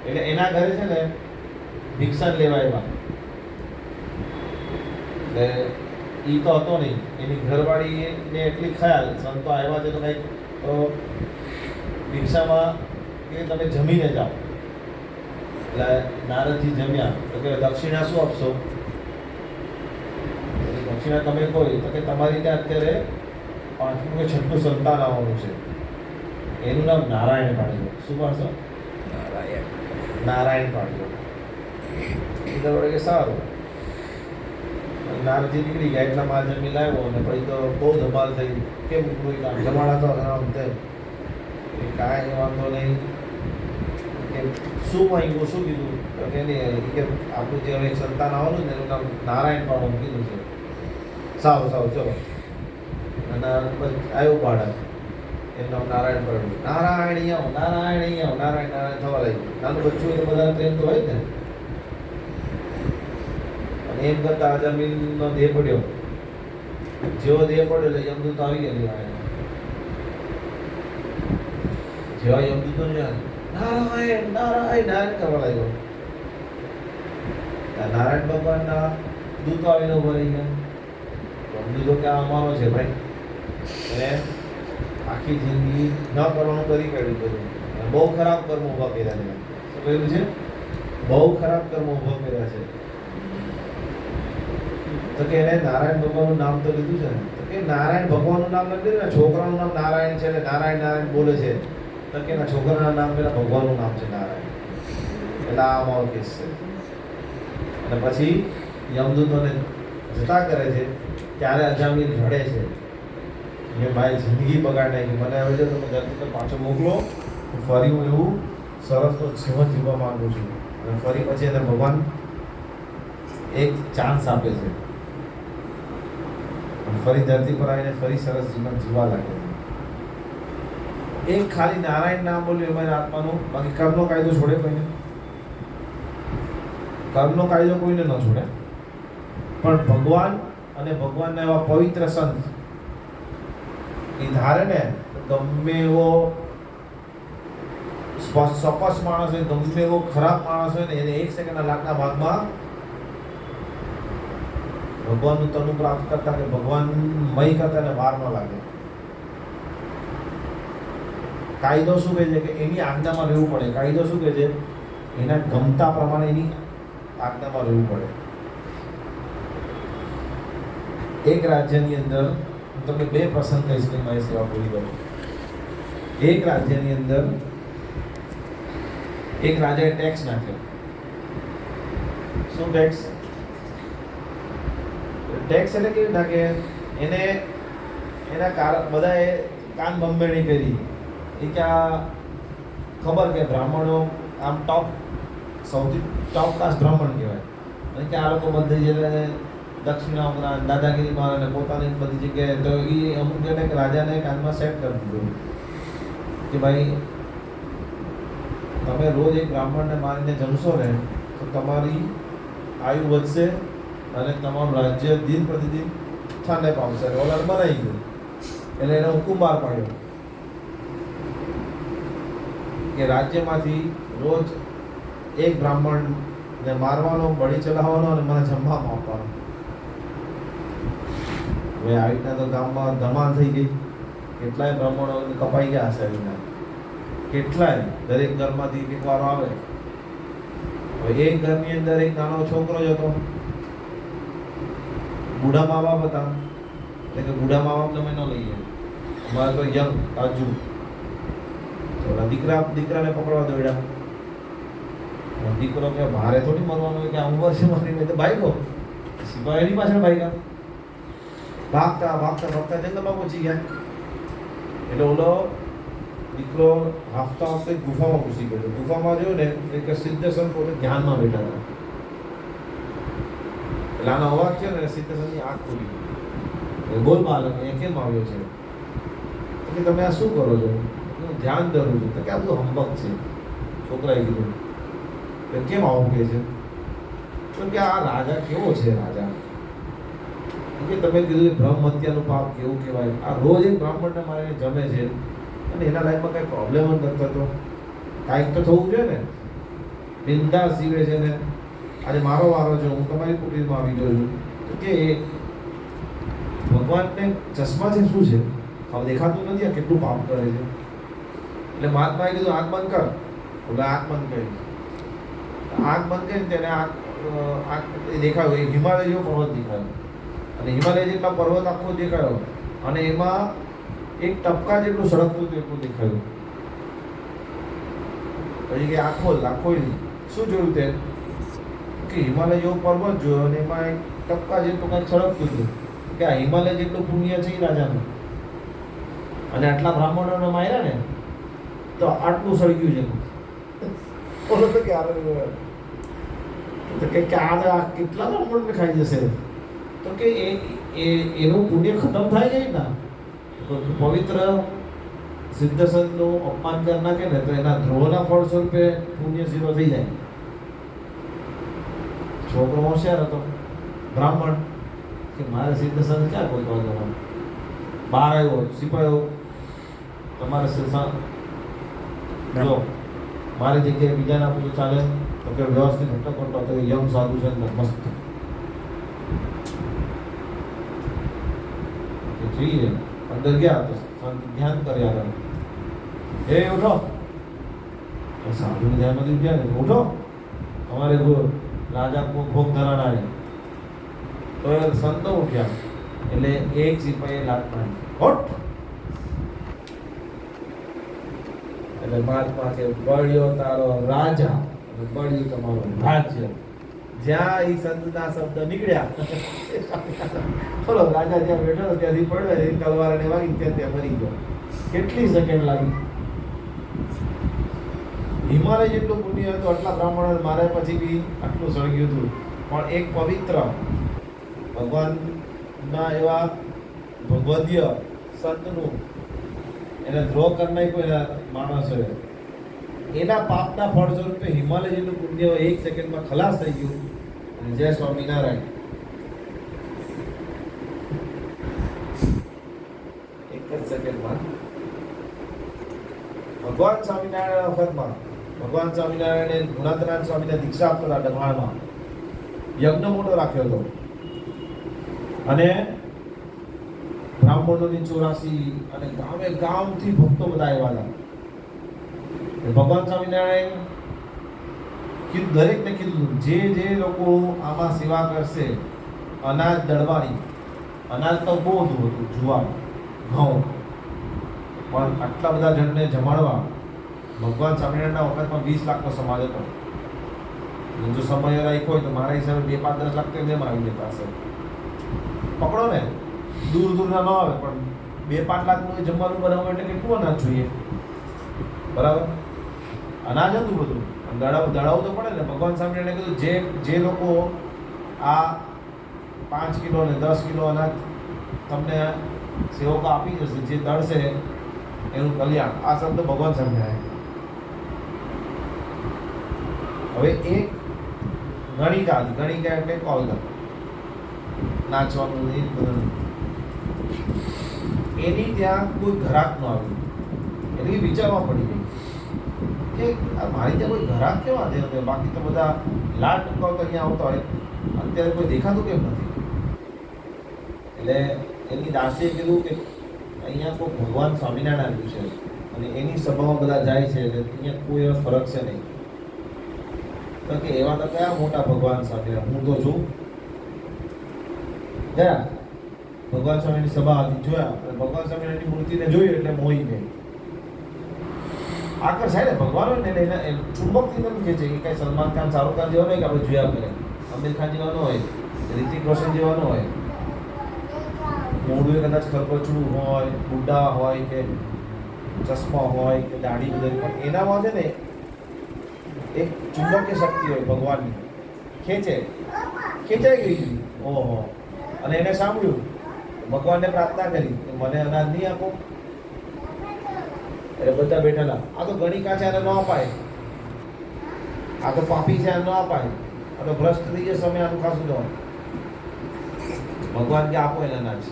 એટલે એના ઘરે છે ને ભિક્ષા લેવા આવ્યા. એટલે ઈ તો હતો નહીં. એની ઘરવાળીને એટલી ખ્યાલ સંતો આવ્યા છે તો કંઈક તો ભિક્ષામાં કે તમે જમીને જાઓ. એટલે નારદજી જમ્યા તો કે દક્ષિણા શું આપશો? દક્ષિણા તમે કોઈ તો કે તમારી ત્યાં અત્યારે 5મું કે 6મું સંતાન આવવાનું છે, એનું નામ નારાયણ પાડ્યું. શું પાડશો? નારાયણ પાડ્યું. એટલે વડે કે સારું. નારદજી નીકળી ગયા. એટલા માં જમી લાવ્યો અને પછી તો બહુ ધમાલ થઈ. કેમ કોઈ કામ જમાડા તો આમ તેમ કાંઈ વાંધો નહીં. કે શું માંગ્યું, શું કીધું? તો કે નહીં કે આપણું જે હવે સંતાન આવવાનું ને એનું નામ નારાયણ પાડવાનું કીધું છે. સારું સારું ચલો. અને આવ્યું બાળક, એનું નામ નારાયણ પડ્યું. નારાયણ આવો, નારાયણ આવો, નારાયણ નારાયણ થવા લાગ્યું. નાનું બચ્ચું એટલે બધા પ્રેમ તો હોય જ ને. અને એમ કરતા અજામિલનો દેહ પડ્યો. જેવો દેહ પડ્યો એટલે યમદૂત આવી ગયા. જેવા યમદૂતો ને નારાયણ નારાયણ નારાયણ કરવા લાગ્યો. નારાયણ ભગવાનના દૂતો આવીને ઉભા રહી ગયા. યમદૂતો કે આ અમારો છે ભાઈ. અને આખી જિંદગી ન કરવાનું કરી કાઢ્યું બધું. બહુ ખરાબ કર્મ ઊભા કર્યા છે. શું કહ્યું છે? બહુ ખરાબ કર્મ ઊભા કર્યા છે. તો કે એને નારાયણ ભગવાનનું નામ તો લીધું છે ને. તો કે નારાયણ ભગવાનનું નામ નથી લીધું ને, છોકરાનું નામ નારાયણ છે એટલે નારાયણ નારાયણ બોલે છે. તો કે એના છોકરાના નામ પેલા ભગવાનનું નામ છે નારાયણ. એટલે આ અમારો કેસ છે. અને પછી યમદૂતોને જતા કરે છે. ત્યારે અજામિલ રડે છે. મેં મારી જિંદગી બગાડ નાખી. મને હવે જો તમે ધરતી પર પાછો મોકલો, ફરી હું એવું સરસનો જીવન જીવવા માંગુ છું. અને ફરી પછી એને ભગવાન એક ચાન્સ આપે છે. અને ફરી ધરતી પર આવીને ફરી સરસ જીવન જીવવા લાગે છે. એક ખાલી નારાયણ નામ બોલ્યું એમાં આત્માનું. બાકી કર્મનો કાયદો છોડે કોઈને? કર્મનો કાયદો કોઈને ન છોડે. પણ ભગવાન અને ભગવાનના એવા પવિત્ર સંત એ ધારે ને ગમે એવો સપસ માણસ હોય, ગમે એવો ખરાબ માણસ હોય ને એને 1 સેકન્ડના લાખના ભાગમાં ભગવાનનું તનુ પ્રાપ્ત કરતા કે ભગવાનમય કરતા એને વાર ન લાગે. કાયદો શું કહે છે કે એની આજ્ઞામાં રહેવું પડે. કાયદો શું કહે છે? એના ગમતા પ્રમાણે એની આજ્ઞામાં રહેવું પડે. એક રાજ્યની અંદર હું તમને 2 પ્રસંગ કહીશ કે મારી સેવા પૂરી કરું. એક રાજ્યની અંદર એક રાજાએ ટેક્સ નાખ્યો. શું ટેક્સ? ટેક્સ એટલે કેવી નાખે? એને એના બધાએ કાન બંબેણી કરી. એ કે આ ખબર કે બ્રાહ્મણો આમ ટોપ સૌથી ટોપ ક્લાસ બ્રાહ્મણ કહેવાય. અને કે આ લોકો બધી જગ્યાએ દક્ષિણા ઉપરાંત દાદાગીરી મારે અને પોતાની બધી જગ્યાએ. તો એ અમુક જણે રાજાને કાનમાં સેટ કરી દીધું કે ભાઈ તમે રોજ એક બ્રાહ્મણને મારીને જમશો ને તો તમારી આયુ વધશે અને તમારું રાજ્ય દિન પ્રતિદિન ઠંડે પામશે. ઓલર બનાવી ગયું. એટલે એને હુકુમ બહાર પાડ્યો કે રાજ્યમાંથી રોજ એક બ્રાહ્મણને મારવાનો, બળી ચલાવવાનો અને મને જમવામાં આપવાનો. હવે આવી રીતના તો ગામમાં ધમાલ થઈ ગઈ. કેટલાય બ્રાહ્મણો કપાઈ ગયા હશે. આવી રીતના કેટલાય દરેક ઘરમાંથી એક વારો આવે. હવે એક ઘરની અંદર એક નાનો છોકરો જ હતો, બુઢા મા બાપ હતા, એટલે કે બુઢા મા બાપ તમે ન લઈએ, અમારે તો યંગ તાજુ, તો દીકરાને પકડવા દોડ્યા. દીકરો કે ભારે થોડી મરવાનું હોય કે આ ઉંમર છે મારી, મેં તો ભાગ્યો, સિપાહીની પાછળ ભાગ્યા, ભાગતા જંગલમાં પહોંચી ગયા. એટલે ઓલો દીકરો હાફતા ગુફામાં ઘૂસી ગયો. ગુફામાં જોયું ને એક સિદ્ધેશ્વર પોતે ધ્યાનમાં બેઠા હતા. એટલે આનો અવાજ છે ને સિદ્ધેશ્વરની આંખ ખુલી. બોલ બાલક અહીંયા કેમ આવ્યો છે? તો કે તમે આ શું કરો છો? હું ધ્યાન ધરું છું. તો કે આ બધું હંબક છે. છોકરાએ કીધું કે કેમ આવું કે છે? તો કે આ રાજા કેવો છે રાજા? કે તમે કીધું બ્રહ્મ હત્યાનું પાપ કેવું કહેવાય? આ રોજ એક બ્રાહ્મણને મારીને જમે છે અને એના લાઈફમાં કઈ પ્રોબ્લેમ જ નથી થતો. કાંઈક તો થવું જોઈએ ને. બિંદાસ જીવે છે ને આજે મારો વારો છે, હું તમારી કુટીરમાં આવી ગયો છું. તો કે ભગવાનને ચશ્મા છે શું છે? હવે દેખાતું નથી આ કેટલું પાપ કરે છે. એટલે મહાત્માએ કીધું આંખ બંધ કર. એટલે આંખ બંધ કરી. આંખ બંધ કરીને તેને આંખ દેખાયો, એ હિમાલય જેવો પર્વત દેખાયો. અને હિમાલય જેટલા પર્વત આખો દેખાયો અને એમાં એક ટપકા જેટલું સળગતું હતું એટલું દેખાયું. પછી કે આખો શું જોયું તે? કે હિમાલય જેવો પર્વત જોયો અને એમાં એક ટપકા જેટલું કંઈક સળગતું હતું. કે આ હિમાલય જેટલું પુણ્ય છે એ રાજાનું, અને આટલા બ્રાહ્મણોને માર્યા ને તો આટલું સળગ્યું છે. બોલો તો કે આ કેટલા બ્રાહ્મણને ખાઈ જશે? તો કે એનું પુણ્ય ખતમ થાય જાય ને, પવિત્ર સિદ્ધસંતનું અપમાન કરી નાખે ને તો એના દ્રોહના ફળ સ્વરૂપે પુણ્ય ઝીરો થઈ જાય. છોકરો હોશિયાર હતો, બ્રાહ્મણ, કે મારે સિદ્ધસંત ક્યાં ગોતવા જવાનું? બહાર આવ્યો, સિપાહીઓ તમારે જો મારી જગ્યાએ બીજાના પૂછું ચાલે તો કે વ્યવસ્થિત હટ્ટો તો યમ સાધુ છે મસ્ત જોઈએ. અંદર ગયા તો ધ્યાન કર્યા કરે, એ ઉઠો, સાધુ ધ્યાનમાંથી ઉઠ્યા ને ઉઠો, અમારે રાજા ભોગ ધરાણા છે. તો એ સંતો ઉઠ્યા એટલે એક સિપાહીએ લાત મારી, હોટ. એટલે મહાત્મા કે બળ્યો તારો રાજા અને બળ્યું તમારું રાજ્ય. જ્યાં એ સંતના શબ્દ નીકળ્યા બોલો રાજા જ્યાં બેઠો ત્યાંથી પડ્યો, તલવાર ને વાગી ત્યાં મરી ગયો. કેટલી સેકન્ડ લાગી? હિમાલય જેટલું પુણ્ય હતું, આટલા બ્રાહ્મણો માર્યા પછી બી આટલું સળગ્યું હતું. પણ એક પવિત્ર ભગવાનના એવા ભગવદીય સંતનું એને દ્રોહ કરી નાખ્યો એના માણસોએ, એના પાપના ફળ સ્વરૂપે હિમાલય જેટલું પુણ્ય એક સેકન્ડમાં ખલાસ થઈ ગયું. જય સ્વામિનારાયણ. એક જ સેકન્ડમાં ભગવાન સ્વામિનારાયણ વખતમાં ભગવાન સ્વામિનારાયણે ગુણાત્મનાથ સ્વામીને દીક્ષા આપતા હતા. ડભાણમાં યજ્ઞ મોટો રાખ્યો હતો અને બ્રાહ્મણોની 84 અને ગામથી ભક્તો બધા આવ્યા હતા. ભગવાન સ્વામિનારાયણ કીધું, દરેકને કીધું જે લોકો આમાં સેવા કરશે, અનાજ દળવાની, અનાજ તો બહુ હતું, જુવાર ઘઉં, પણ આટલા બધા જણને જમાડવા ભગવાન સ્વામિનારાયણના વખતમાં 20 લાખનો સમાજ હતો. જો સમય રાખ્યો હોય તો મારા હિસાબે 2, 5, 10 લાખ તો એમ આવી જતા હશે. પકડો ને, દૂરના ન આવે પણ 2, 5 લાખનું જમવાનું બનાવવા એટલે કેટલું અનાજ જોઈએ? બરાબર, અનાજ હતું બધું, દળાવવું તો પડે ને. ભગવાન સ્વામિનારાયણે કીધું જે લોકો આ 5 કિલો ને 10 કિલો અનાજ તમને સેવકો આપી જશે, જે દળશે એનું કલ્યાણ. આ શબ્દ ભગવાન સ્વામિનારાયણ. હવે એક ગણિકા એટલે કોલગર નાચવાનું એ બધું, એની ત્યાં કોઈ ઘરાક ન આવ્યું. એટલે એ વિચારવા પડી ગઈ કે મારી ત્યાં કોઈ ઘરાક કેવા છે? બાકી તો બધા લાડ ટૂંકાવ તો અહીંયા આવતા હોય, અત્યારે કોઈ દેખાતું કેમ નથી? એટલે એની દાસીએ કીધું કે અહીંયા કોઈ ભગવાન સ્વામિનારાયણ આવ્યું છે અને એની સભામાં બધા જાય છે, એટલે અહીંયા કોઈ એવો ફરક છે નહીં. તો કે એવા તો કયા મોટા ભગવાન સ્વામી, હું તો જોઉં ગયા ભગવાન સ્વામીની સભા હતી, જોયા અને ભગવાન સ્વામીની મૂર્તિને જોઈ એટલે મોહી ગઈ. આકર્ષાય ને ભગવાન હોય ને એટલે એને ચુંબકથી પણ કહે છે કે કઈ સલમાન ખાન, શાહરુખ ખાન જેવા નહીં કે આપણે જોયા કરે, આમિર ખાન જેવા ન હોય, રિતિક રોશન જેવા ન હોય, મોઢું કદાચ ખરબચડું હોય, બુઢા હોય કે ચશ્મા હોય કે દાઢી ઉધરી, પણ એનામાં છે ને એક ચુંબકીય શક્તિ હોય ભગવાનની, ખેંચાઈ ગઈ. ઓહો. અને એને સાંભળ્યું, ભગવાનને પ્રાર્થના કરી કે મને અનાજ નહીં આપો. એટલે બધા બેઠેલા, આ તો ગણિકા છે, આને ન અપાય, આ તો પાપી છે, આને ન અપાય, આ તો ભ્રષ્ટ થઈ જાય, સમય આનું ખાસું ન. ભગવાન કે આપો એને અનાજ.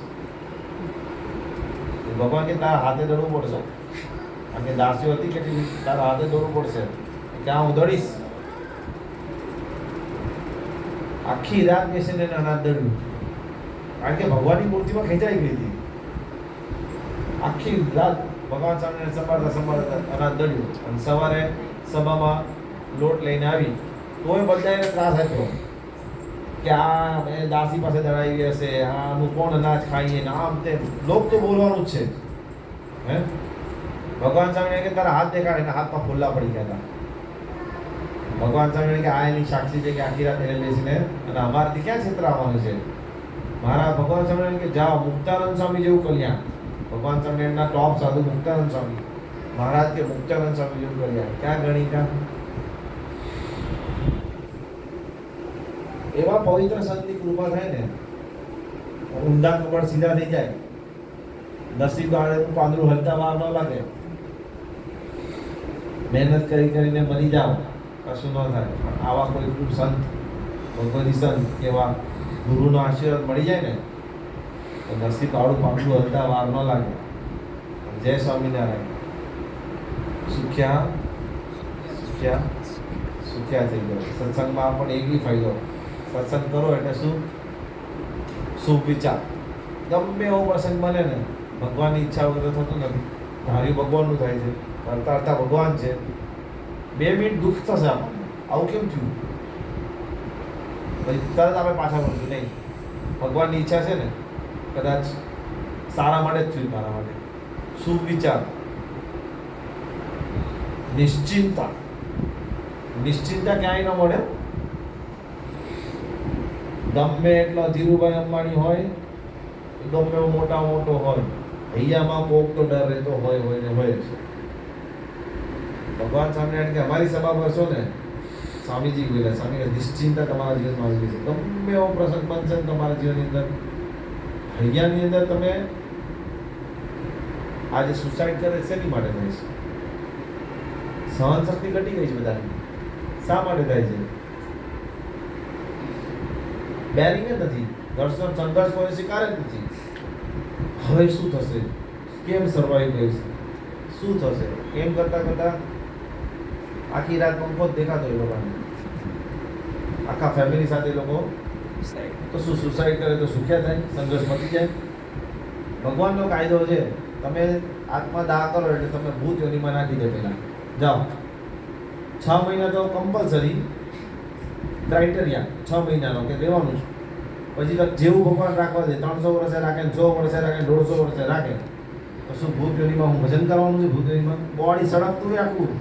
ભગવાન કે તારા હાથે દડવું પડશે, કારણ કે દાસીઓ હતી કે તારા હાથે દોડવું પડશે, ક્યાં હું દડીશ. આખી રાત બેસીને એને અનાજ દડ્યું, કારણ કે ભગવાનની મૂર્તિમાં ખેંચાઈ ગઈ હતી. આખી રાત ભગવાન સામે સંભાળતા અનાજ દડ્યું, અને સવારે સભામાં લોટ લઈને આવી તોય બધાને ત્રાસ આપ્યો કે આ દાસી પાસે દળાવી હશે, આનું કોણ અનાજ ખાઈએ ને આમ તેમ. લોક તો બોલવાનું જ છે. હે ભગવાન સામે કે તારા હાથ દેખાડે, એના હાથમાં ફોલ્લા પડી ગયા હતા. ભગવાન સામે કે આ એની સાક્ષી છે કે આખી રાત એને બેસીને અને અમારાથી ક્યાં ક્ષેત્ર આવવાનું છે. મારા ભગવાન સ્વામી કે જાઓ મુક્તાનંદ સ્વામી જેવું કલ્યાણ. ભગવાન સ્વામિનારાયણના ટોપ સાધુ મુક્તાનંદ સ્વામી મહારાજ કે મુક્તાનંદ સ્વામી જેવું કલ્યાણ. ક્યાં ગણિકા એવા પવિત્ર સંતની કૃપા થાય ને, ઊંડા કપડ સીધા થઈ જાય, નસીબ આળેનું પાંદડું હલતા વાર ન લાગે, મહેનત કરી કરીને મરી જાઓ કશું ન થાય. પણ આવા કોઈ સંત, ભગવતી સંત કેવા ગુરુનો આશીર્વાદ મળી જાય ને તો નસીબ વાળું પાંદડું હલતા વાર ન લાગે. જય સ્વામિનારાયણ. સુખ્યા સુખ્યા સુખ્યા થઈ ગયો. સત્સંગમાં પણ એક બી ફાયદો, સત્સંગ કરો એટલે શું? શુભ વિચાર. ગમે એવો પ્રસંગ બને ને, ભગવાનની ઈચ્છા વગર થતું નથી. ધાર્યું ભગવાનનું થાય છે, કરતા કરતા ભગવાન છે. 2 મિનિટ દુઃખ થશે આપણને, આવું કેમ થયું, પછી તરત આપણે પાછા વળશું નહીં. ભગવાનની ઈચ્છા છે ને, કદાચ સારા માટે જ થયું, તારા માટે. શુભ વિચાર, નિશ્ચિંતા. નિશ્ચિંતા ક્યાંય ન મળે. ગમે એટલો ધીરુભાઈ અંબાણી હોય, ગમે એવો મોટો હોય, હૈયામાં કોક તો ડર રહેતો હોય ને હોય છે. ભગવાન સ્વામિનારાયણ કે અમારી સભા ભરશો ને, સ્વામીજી બોલ્યા, સ્વામી નિશ્ચિંતા તમારા જીવનમાં આવી જશે. ગમે એવો પ્રસંગ બનશે ને તમારા જીવનની અંદર, હૈયાની અંદર તમે આજે સુસાઇડ કરે શેની માટે થાય છે? સહન શક્તિ ઘટી ગઈ છે બધાની. શા માટે થાય છે? બેરિંગ જ નથી, ઘર્ષણ સંઘર્ષ કોઈ સ્વીકારે જ નથી. હવે શું થશે, કેમ સર્વાઈવ કરીશ, શું થશે, એમ કરતા આખી રાત પંખો જ દેખાતો એ લોકોને. આખા ફેમિલી સાથે લોકો તો શું સુસાઇડ કરે તો સુખ્યા થાય, સંઘર્ષ મટી જાય. ભગવાનનો કાયદો છે, તમે આત્મા દાહ કરો એટલે તમે ભૂત યોનિમાં નાખી દે. પહેલા જાઓ 6 મહિના તો કમ્પલસરી ક્રાઇટેરિયા 6 મહિનાનો કે દેવાનું છે. પછી તો જેવું ભગવાન રાખવા દે, 300 વર્ષે રાખે, 100 વર્ષે રાખે, 150 વર્ષે રાખે, તો શું ભૂત યોનિમાં હું ભજન કરવાનું છે? ભૂત યોનિમાં બોડી સળગતું હોય આખું.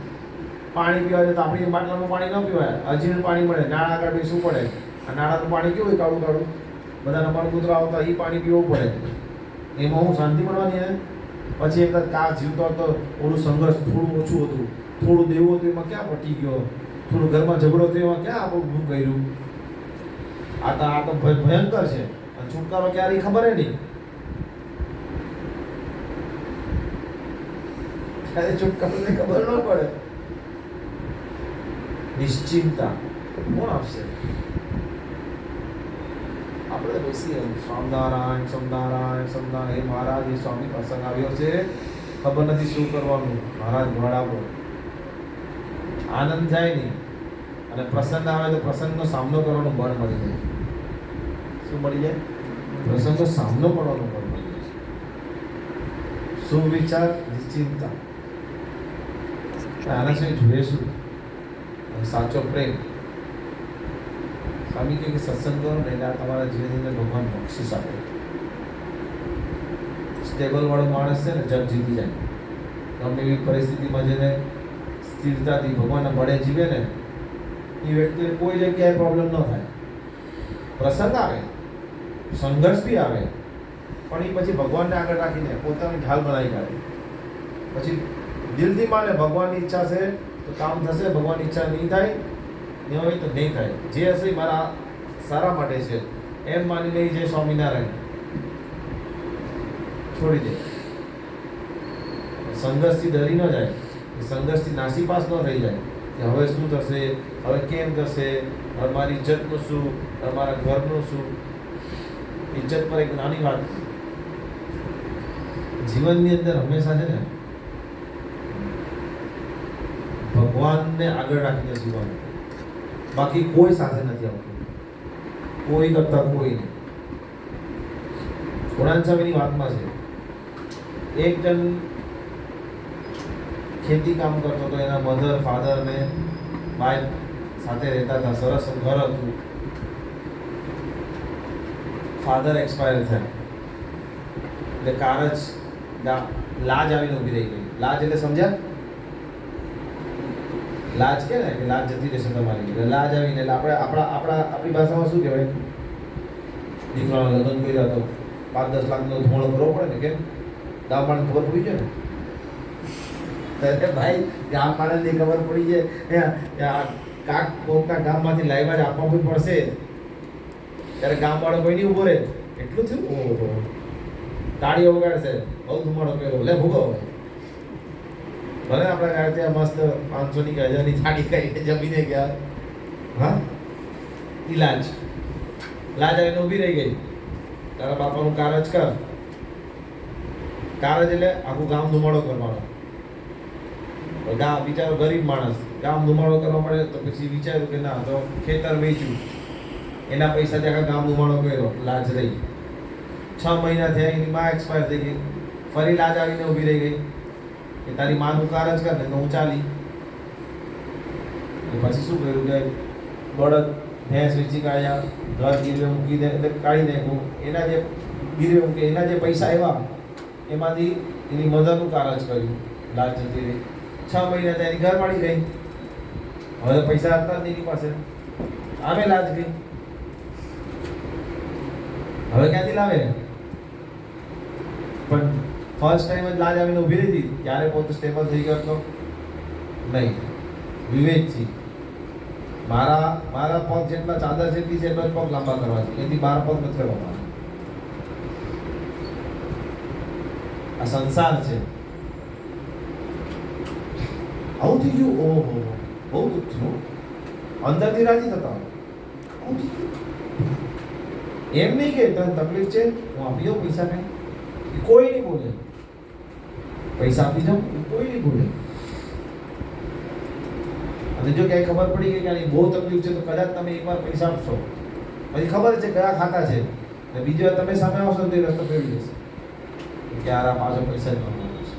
પાણી પીવા જાય તો આપણી બાટલાનું પાણી ન પીવાય, અજીણ પાણી મળે, નાળા આગળ બેસવું પડે. આ નાળાનું પાણી કેવું હોય, કાળું કાળું, બધા રમણ કૂતરા આવતા એ પાણી પીવું પડે. એમાં હું શાંતિ મળવાની ને. પછી એક કા જીવતો હતો, ઓલું સંઘર્ષ થોડું ઓછું હતું, થોડું દેવું હતું, એમાં ક્યાં પટી ગયો, થોડું ઘરમાં ઝઘડો થયો, એમાં ક્યાં આપણું કર્યું. આ તો ભયંકર છે. અને છુટકારો ક્યારે ખબર નહીં, ત્યારે છુટકારો ખબર ન પડે. નિશ્ચિંતા કોણ આપશે? આપણે બેસીએ સ્વામિનારાયણ સ્વામિનારાયણ સ્વામિનારાયણ. હે મહારાજ, એ સ્વામી પ્રસંગ આવ્યો છે, ખબર નથી શું કરવાનું, મહારાજ વડાવો. આનંદ જાય નહીં, અને પ્રસંગ આવે તો પ્રસંગનો સામનો કરવાનું બળ મળી જાય. શું મળી જાય? પ્રસંગનો સામનો કરવાનું બળ મળી જાય. સુવિચાર, નિશ્ચિંતા. આના સિવાય જોઈએ શું? સાચો પ્રેમ. સ્વામી કહે કે સત્સંગ કરો ને એટલે આ તમારા જીવનની અંદર ભગવાન બક્ષિસ આપે. સ્ટેબલ વાળો માણસ છે ને જગ જીતી જાય. ગમે એવી પરિસ્થિતિમાં જેને સ્થિરતાથી ભગવાનના મળે જીવે ને એ વ્યક્તિને કોઈ જગ્યાએ પ્રોબ્લેમ ન થાય. પ્રસંગ આવે, સંઘર્ષ બી આવે, પણ એ પછી ભગવાનને આગળ રાખીને પોતાની ઢાલ બનાવી કાઢે. પછી દિલથી માને ભગવાનની ઈચ્છા છે તો કામ થશે, ભગવાનની ઈચ્છા નહીં થાય નહીં હોય તો નહીં થાય. જે હશે એ મારા સારા માટે છે એમ માનીને જય સ્વામિનારાયણ છોડી દે. સંઘર્ષથી ડરી ન જાય, સંઘર્ષથી નાસીપાસ ન થઈ જાય કે હવે શું થશે, હવે કેમ થશે, હવે મારી ઇજ્જતનું શું, હવે મારા ઘરનું શું. ઇજ્જત પર એક નાની વાત, જીવનની અંદર હંમેશા છે ને ભગવાનને આગળ રાખીને જીવવાનું, બાકી કોઈ સાથે નથી આવતું, કોઈ કરતા કોઈ નહીં. ગુણાન સ્વામીની વાતમાં છે, એક જણ ખેતી કામ કરતો હતો, એના મધર ફાધર ને વાઈફ સાથે રહેતા હતા, સરસ ઘર હતું. ફાધર એક્સપાયર થયા એટલે કાર જ લાજ આવીને ઊભી રહી ગઈ. લાજ એટલે સમજ્યા? લાજ કે ને કે લાજ જતી રહેશે તમારી, એટલે લાજ આવીને એટલે આપણી ભાષામાં શું કહેવાય, દીકરાનો લગ્ન કર્યો હતો, 5-10 લાખનો ધોળો કરવો પડે ને, કેમ ગામવાળાને ખબર પડી જાય ને ભાઈ, ગામવાળાને ખબર પડી જાય કાક કોકના ગામમાંથી લાવ્યા જ આપવા પણ પડશે, ત્યારે ગામવાળો કોઈ નહીં ઊભો રહે. એટલું થયું, ઓહો તાળીઓ વગાડશે, બહુ ધુમાડો કર્યો, લે ભૂગો. ભલે આપણે ગાડી ત્યાં મસ્ત 500ની કે 1000ની થાળી ખાઈને જમીને ગયા, હા ઈલાજ લાજ આવીને ઊભી રહી ગઈ. તારા બાપાનું કારજ કર. કારજ એટલે આખું ગામ ધુમાડો કરવાનો. ગામ બિચારો ગરીબ માણસ, ગામ ધુમાડો કરવા મળે તો પછી વિચાર્યું કે ના તો ખેતર વેચ્યું, એના પૈસાથી આખા ગામ ધુમાડો કર્યો, લાજ રહી. 6 મહિના થયા, એની માં એક્સપાયર થઈ ગઈ. ફરી લાજ આવીને ઊભી રહી ગઈ કે તારી માનું કારજ કર ને તો હું ચાલી. પછી શું કર્યું કે બળદ ભેંસ વેચી કાઢ્યા, ઘર ગીરવે મૂકી દે એટલે કાઢી નાખ્યું. એના જે ગીરવે મૂકી એના જે પૈસા આવ્યા એમાંથી એની મધરનું કારજ કર્યું, લાજ જતી રહી. 6 મહિના ત્યાં એની ઘરવાળી ગઈ, હવે પૈસા હતા જ એની પાસે, આવે લાજ ગઈ. હવે ક્યાંથી લાવે? પણ ફર્સ્ટ ટાઈમ જ લાજ આવીને ઊભી રહી હતી ત્યારે પોતે સ્ટેબલ થઈ ગયો હતો નહીં. વિવેકથી મારા પગ જેટલા ચાદર જેટલી છે એટલો જ પગ લાંબા કરવા છે, એથી 12 પગ નથી કરવા મારે. આ સંસાર છે. આવું થઈ ગયું, ઓહો બહુ દુઃખ થયું, અંદરથી રાજી થતા આવું થઈ ગયું. એમ નહીં કે તને તકલીફ છે હું આપી દઉં પૈસા, કઈ કોઈ નહીં બોલે. પૈસા આપી દઉં કોઈ નહીં બોલે. અને જો ક્યાંય ખબર પડી ગઈ કે આની બહુ તકલીફ છે તો કદાચ તમે એકવાર પૈસા આપશો, પછી ખબર છે કયા ખાતા છે, અને બીજી વાર તમે સામે આવશો તો એ રસ્તો ફેરવી જશે કે યાર આ પાછો પૈસા જ માંગવાનો છે.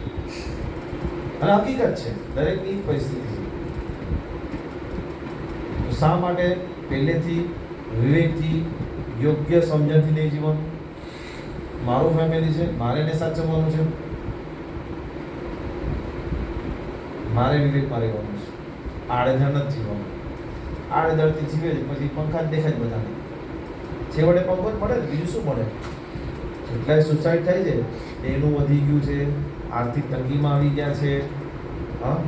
અને હકીકત છે, દરેકની પરિસ્થિતિ છે. તો શા માટે પહેલેથી વિવેકથી યોગ્ય સમજણથી નહીં જીવવાનું? મારું ફેમિલી છે, મારે એને સાચવવાનું છે, મારે વિવેકમાં રહેવાનું છે. આડેધડ નથી જીવવાનું. આડેધડથી જીવે છે પછી પંખા જ દેખાય બધાને, છેવટે પંખો જ મળે ને, બીજું શું મળે? જેટલાય સુસાઇડ થાય છે એનું વધી ગયું છે, આર્થિક તંગીમાં આવી ગયા છે. હા,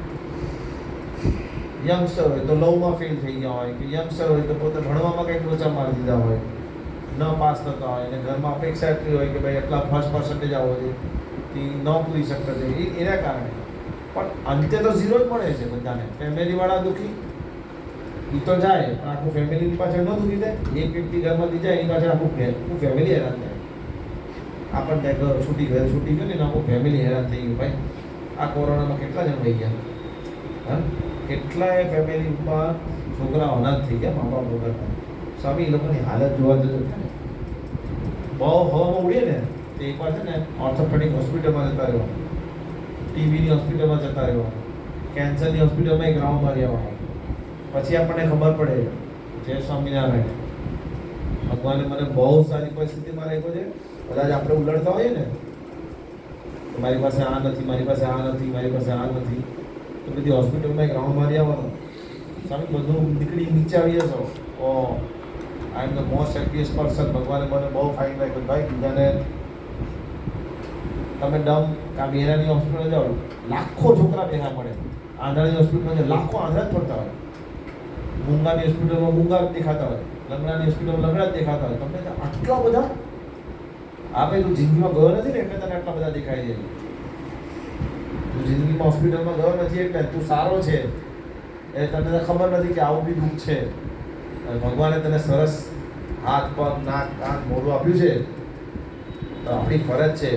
યંગસ્ટર હોય તો લવમાં ફેલ થઈ ગયા હોય, કે યંગસ્ટર હોય તો પોતે ભણવામાં કંઈક લોચા મારી દીધા હોય, ન પાસ થતા હોય, અને ઘરમાં અપેક્ષા એટલી હોય કે ભાઈ એટલા ફર્સ્ટ પર્સન્ટેજ આવો છે, તે ન પૂરી શકતા છે એના કારણે. પણ અંતે તો ઝીરો જ મળે છે બધાને. ફેમિલીવાળા દુઃખી, એ તો જાય પણ આખું ફેમિલીની પાછળ ન દુઃખી થાય. એક વ્યક્તિ ઘરમાંથી જાય એની પાછળ આખું ફેમિલી હેરાન થાય. આપણને ઘર છૂટી ગયું ને આખું ફેમિલી હેરાન થઈ ગયું. ભાઈ આ કોરોનામાં કેટલા જણ વહી ગયા, હા કેટલાય ફેમિલીમાં છોકરાઓ અનાથ થઈ ગયા મા બાપ વગર. સ્વામી એ લોકોની હાલત જોવા જતો બહુ હવામાં ઉડીએ ને તો એકવાર છે ને ઓર્થોપેડિક હોસ્પિટલમાં જતા રહેવાનું, ટીબીની હોસ્પિટલમાં જતા રહેવાનું, કેન્સરની હોસ્પિટલમાં એક રાઉન્ડ મારી આવવાનો. પછી આપણને ખબર પડે જય સ્વામિનારાયણ ભગવાને મને બહુ સારી પરિસ્થિતિમાં રાખ્યો છે. કદાચ આપણે ઉલટતા હોઈએ ને તો મારી પાસે આ નથી, મારી પાસે આ નથી, મારી પાસે આ નથી, તો બધી હોસ્પિટલમાં એક રાઉન્ડ મારી આવવાનો. સામે બધું નીકળી નીચે આવી જશો. Oh I am the most happiest person. ભગવાને મને બહુ ફાઇન રાખ્યો. ભાઈ બીજાને તમે ડમ આ બેરાની હોસ્પિટલ જાઓ, લાખો છોકરા ભેગા પડે. આંધળાની હોસ્પિટલમાં લાખો આંધળા જ પડતા હોય. મૂંગાની હોસ્પિટલમાં મૂંગા જ દેખાતા હોય, લંગડાની હોસ્પિટલમાં લંગડા જ દેખાતા હોય. તમને આટલા બધા આ ભાઈ તું જિંદગીમાં ગયો નથી ને એટલે તને આટલા બધા દેખાય છે. તું જિંદગીમાં હોસ્પિટલમાં ગયો નથી એટલે તું સારો છે એ તને ખબર નથી કે આવું બી દુઃખ છે. અને ભગવાને તને સરસ હાથ પગ નાક કાન મોઢું આપ્યું છે. તો આપણી ફરજ છે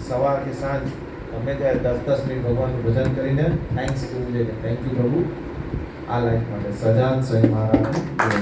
સવાર કે સાંજ ગમે ત્યારે 10-10 મિનિટ ભગવાનનું ભજન કરીને થેન્ક્સ કહેવું છે કે થેન્ક યુ પ્રભુ આ લાઈફ માટે. સજાન સહી મહારાજ.